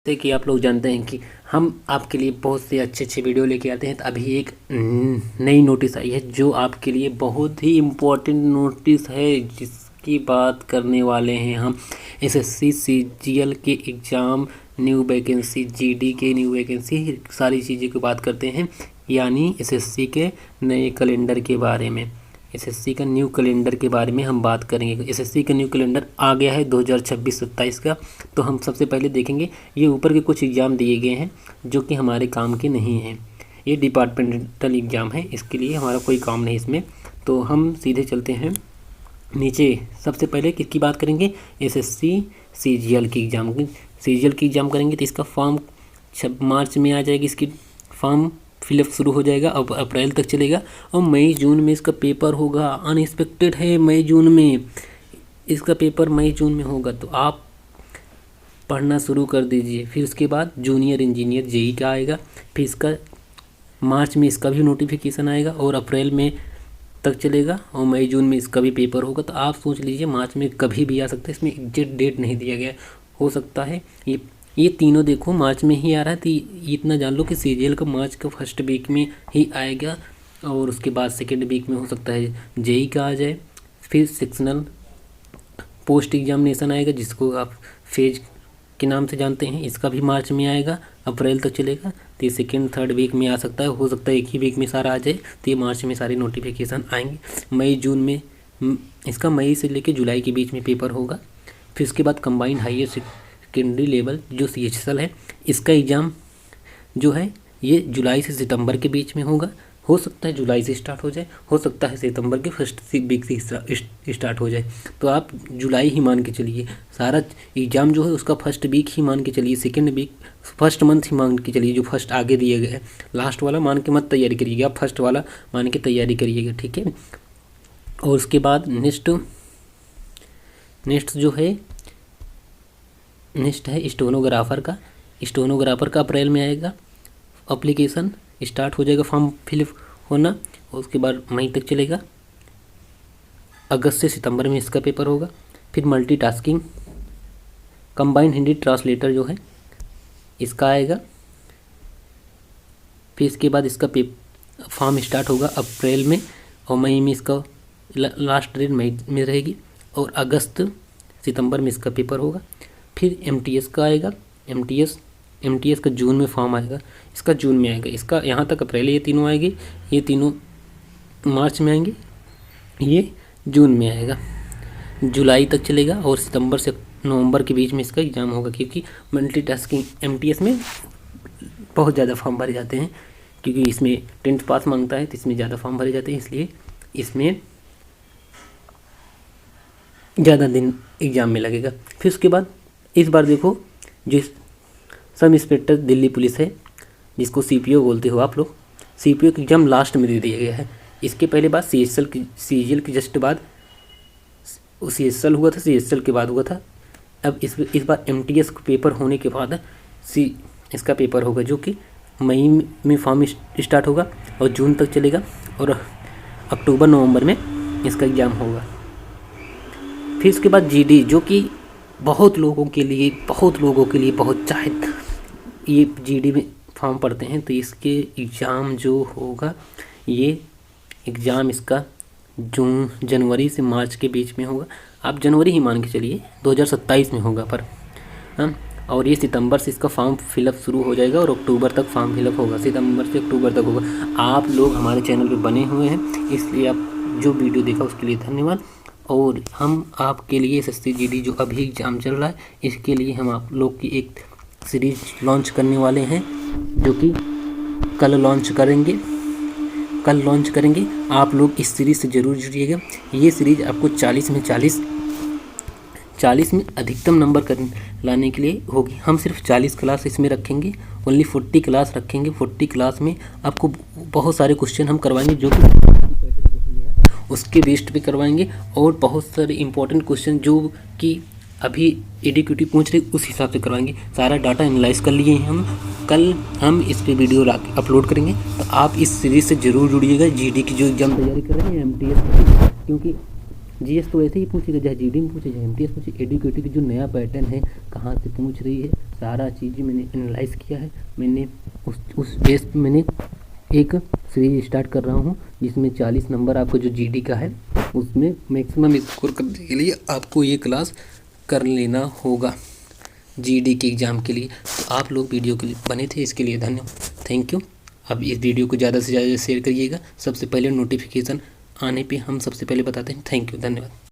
जैसे कि आप लोग जानते हैं कि हम आपके लिए बहुत से अच्छे अच्छे वीडियो लेके आते हैं। तो अभी एक नई नोटिस आई है जो आपके लिए बहुत ही इम्पोर्टेंट नोटिस है, जिसकी बात करने वाले हैं हम। एसएससी सीजीएल के एग्ज़ाम, न्यू वैकेंसी, जीडी के न्यू वैकेंसी, सारी चीज़ों की बात करते हैं, यानी एसएससी के नए कैलेंडर के बारे में। एसएससी का न्यू कैलेंडर के बारे में हम बात करेंगे। एसएससी का न्यू कैलेंडर आ गया है 2026-27 का। तो हम सबसे पहले देखेंगे ये ऊपर के कुछ एग्ज़ाम दिए गए हैं जो कि हमारे काम के नहीं हैं। ये डिपार्टमेंटल एग्ज़ाम है, इसके लिए हमारा कोई काम नहीं इसमें। तो हम सीधे चलते हैं नीचे। सबसे पहले किसकी बात करेंगे? एसएससी सीजीएल की एग्ज़ाम की। सीजीएल की एग्ज़ाम करेंगे तो इसका फॉर्म मार्च में आ जाएगी। इसकी फॉर्म फिलअप शुरू हो जाएगा, अब अप्रैल तक चलेगा और मई जून में इसका पेपर होगा। अनएक्सपेक्टेड है, मई जून में इसका पेपर मई जून में होगा। तो आप पढ़ना शुरू कर दीजिए। फिर उसके बाद जूनियर इंजीनियर जेई का आएगा, फिर इसका मार्च में इसका भी नोटिफिकेशन आएगा और अप्रैल में तक चलेगा और मई जून में इसका भी पेपर होगा। तो आप सोच लीजिए मार्च में कभी भी आ सकता है, इसमें एग्जैक्ट डेट नहीं दिया गया। हो सकता है ये तीनों देखो मार्च में ही आ रहा है। तो इतना जान लो कि सीजीएल का मार्च का फर्स्ट वीक में ही आएगा और उसके बाद सेकेंड वीक में हो सकता है जेई का आ जाए। फिर सेक्शनल पोस्ट एग्जामिनेशन आएगा जिसको आप फेज के नाम से जानते हैं, इसका भी मार्च में आएगा, अप्रैल तक चलेगा। तो ये सेकेंड थर्ड वीक में आ सकता है, हो सकता है एक ही वीक में सारा आ जाए। तो ये मार्च में सारे नोटिफिकेशन आएंगे। मई जून में इसका मई से लेकर जुलाई के बीच में पेपर होगा। फिर उसके बाद कंबाइंड हायर सेकेंडरी लेवल जो CHSL है, इसका एग्ज़ाम जो है ये जुलाई से सितंबर के बीच में होगा। हो सकता है जुलाई से स्टार्ट हो जाए, हो सकता है सितंबर के फर्स्ट वीक से स्टार्ट हो जाए। तो आप जुलाई ही मान के चलिए, सारा एग्ज़ाम जो है उसका फर्स्ट वीक ही मान के चलिए, सेकेंड वीक फर्स्ट मंथ ही मान के चलिए, जो फर्स्ट आगे दिया गया है। लास्ट वाला मान के मत तैयारी करिएगा, आप फर्स्ट वाला मान के तैयारी करिएगा, ठीक है। और उसके बाद नेक्स्ट जो है नेक्स्ट है स्टेनोग्राफर का। स्टेनोग्राफर का अप्रैल में आएगा, एप्लीकेशन स्टार्ट हो जाएगा, फॉर्म फिलअप होना, और उसके बाद मई तक चलेगा। अगस्त से सितंबर में इसका पेपर होगा। फिर मल्टीटास्किंग कंबाइंड हिंदी ट्रांसलेटर जो है इसका आएगा। फिर इसके बाद इसका फॉर्म स्टार्ट होगा अप्रैल में और मई में इसका लास्ट डेट मई में रहेगी और अगस्त सितंबर में इसका पेपर होगा। फिर MTS का आएगा। MTS का जून में फॉर्म आएगा, इसका जून में आएगा। इसका यहाँ तक अप्रैल, ये तीनों आएगी, ये तीनों मार्च में आएंगे, ये जून में आएगा, जुलाई तक चलेगा और सितंबर से नवंबर के बीच में इसका एग्ज़ाम होगा। क्योंकि मल्टीटास्किंग MTS में बहुत ज़्यादा फॉर्म भरे जाते हैं, क्योंकि इसमें 10th पास मांगता है, तो इसमें ज़्यादा फॉर्म भरे जाते हैं, इसलिए इसमें ज़्यादा दिन एग्ज़ाम में लगेगा। फिर उसके बाद इस बार देखो, जो सब इंस्पेक्टर दिल्ली पुलिस है, जिसको CPO बोलते हो आप लोग, CPO की एग्ज़ाम लास्ट में दे दिया गया है। इसके पहले बात CGL की जस्ट बाद CHSL हुआ था, CHSL के बाद हुआ था। अब इस बार MTS का पेपर होने के बाद इसका पेपर होगा, जो कि मई में फॉर्म स्टार्ट होगा और जून तक चलेगा और अक्टूबर नवंबर में इसका एग्ज़ाम होगा। फिर इसके बाद GD, जो कि बहुत लोगों के लिए बहुत चाहे ये GD में फॉर्म पढ़ते हैं, तो इसके एग्ज़ाम जो होगा, ये एग्ज़ाम इसका जनवरी से मार्च के बीच में होगा। आप जनवरी ही मान के चलिए, 2027 में होगा पर हाँ। और ये सितंबर से इसका फॉर्म फिलअप शुरू हो जाएगा और अक्टूबर तक फॉर्म फिलअप होगा, सितंबर से अक्टूबर तक होगा। आप लोग हमारे चैनल पे बने हुए हैं, इसलिए आप जो वीडियो देखा उसके लिए धन्यवाद। और हम आपके लिए SSC GD जो अभी एग्ज़ाम चल रहा है, इसके लिए हम आप लोग की एक सीरीज़ लॉन्च करने वाले हैं, जो कि कल लॉन्च करेंगे। आप लोग इस सीरीज़ से ज़रूर जुड़िएगा। ये सीरीज़ आपको 40 में अधिकतम नंबर लाने के लिए होगी। हम सिर्फ 40 क्लास इसमें रखेंगे, ओनली 40 क्लास रखेंगे। 40 क्लास में आपको बहुत सारे क्वेश्चन हम करवाएंगे, जो कि उसके बेस्ड पे करवाएंगे, और बहुत सारे इंपॉर्टेंट क्वेश्चन जो कि अभी एडीक्यूटी पूछ रहे उस हिसाब से करवाएंगे। सारा डाटा एनालाइज कर लिए हैं हम, कल हम इस पे वीडियो अपलोड करेंगे। तो आप इस सीरीज़ से ज़रूर जुड़िएगा। GD की जो एग्ज़ाम तैयारी कर रहे हैं, MTS, क्योंकि जीएस तो ऐसे ही पूछेगा, चाहे जीडी में पूछे, चाहे एमटीएस पूछे। एडुकेटिव की जो नया पैटर्न है, कहाँ से पूछ रही है, सारा चीज़ मैंने एनालाइज किया है। मैंने उस बेस पे मैंने एक सीरीज स्टार्ट कर रहा हूँ, जिसमें 40 नंबर आपको जो जीडी का है उसमें मैक्सिमम स्कोर करने के लिए आपको ये क्लास कर लेना होगा जीडी के एग्ज़ाम के लिए। तो आप लोग वीडियो के लिए बने थे, इसके लिए धन्यवाद, थैंक यू। अब इस वीडियो को ज़्यादा से ज़्यादा शेयर करिएगा। सबसे पहले नोटिफिकेशन आने पे हम सबसे पहले बताते हैं। थैंक यू, धन्यवाद।